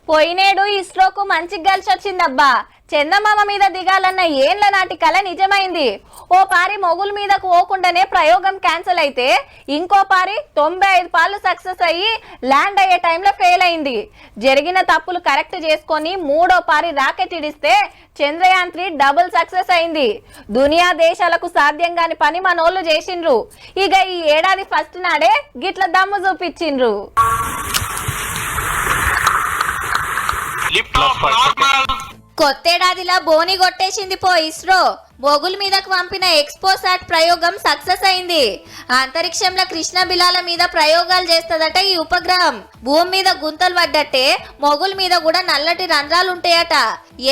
పోయినేడు ఇస్రోకు మంచి కలిసి వచ్చిందబ్బా. చందమామ మీద దిగాలన్న ఏండ్ల నాటి కల నిజమైంది. ఓ పారి మొగుల మీదకు పోకుండానే ప్రయోగం క్యాన్సిల్ అయితే ఇంకో పారి 95 పార్లు సక్సెస్ అయ్యి ల్యాండ్ అయ్యే టైంలో ఫెయిల్ అయింది. జరిగిన తప్పులు కరెక్ట్ చేసుకొని మూడో పారి రాకెట్ ఇడిస్తే చంద్రయాన్ 3 డబుల్ సక్సెస్ అయింది. దునియా దేశాలకు సాధ్యం కాని పని మనోళ్ళు చేసిండ్రు. ఇక ఈ ఏడాది ఫస్ట్ నాడే గిట్ల దమ్ము చూపించిండ్రు. కొత్తేడాదిలా బోని కొట్టేసింది పో ఇస్రో. మొగుల మీదకు పంపిన ఎక్స్పోసాట్ ప్రయోగం సక్సెస్ అయింది. అంతరిక్షంలో కృష్ణ బిలాల మీద ప్రయోగాలు చేస్తదట ఈ ఉపగ్రహం. భూమి మీద గుంతలు పడ్డట్టే మొగుల మీద కూడా నల్లటి రంధ్రాలు ఉంటాయట.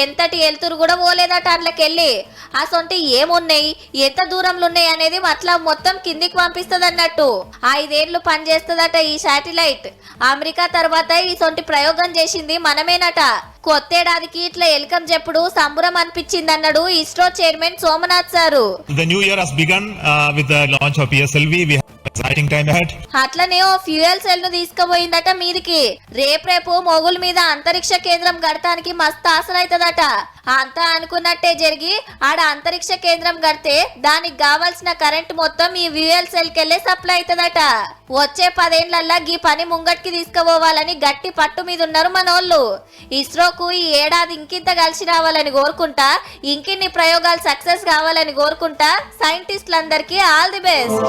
ఎంతటి ఎలుతురు కూడా పోలేదట అందులోకెళ్ళి. అసొంటి ఏమున్నాయి, ఎంత దూరంలో ఉన్నాయి అనేది అట్లా మొత్తం కిందికి పంపిస్తుంది అన్నట్టు. 5 ఏళ్లు పనిచేస్తుందట ఈ శాటిలైట్. అమెరికా తర్వాత ఈ సొంటి ప్రయోగం చేసింది మనమేనట. కొత్తేడాదికి ఇట్లా ఎల్కం చెప్పుడు సంబురం అనిపించింది అన్నాడు ISRO chairman Somnath sir. The new year has begun with the launch of PSLV. We have an exciting time ahead. అట్లనే ఓ ఫ్యూయల్ సెల్ ను తీసుకుపోయిందట మీదికి. రేపు మొగుల మీద అంతరిక్ష కేంద్రం గడటానికి మస్తు ఆశలైతదట. అంతా అనుకున్నట్టే జరిగి ఆడ అంతరిక్ష కేంద్రం గడితే దానికి కావాల్సిన కరెంట్ మొత్తం ఈ ఫ్యూయల్ సెల్ కెళ్లే సప్లై అవుతదట. వచ్చే 10 ఏళ్లల్లా గీ పని ముంగట్కి తీసుకుపోవాలని గట్టి పట్టు మీద ఉన్నారు మనోళ్ళు. ఇస్రోకు ఈ ఏడాది ఇంకింత కలిసి రావాలని కోరుకుంటా, ఇంకిన్ని ప్రయోగాలు సక్సెస్ కావాలని కోరుకుంటా సైంటిస్టులందరికీ ఆల్ ది బెస్ట్.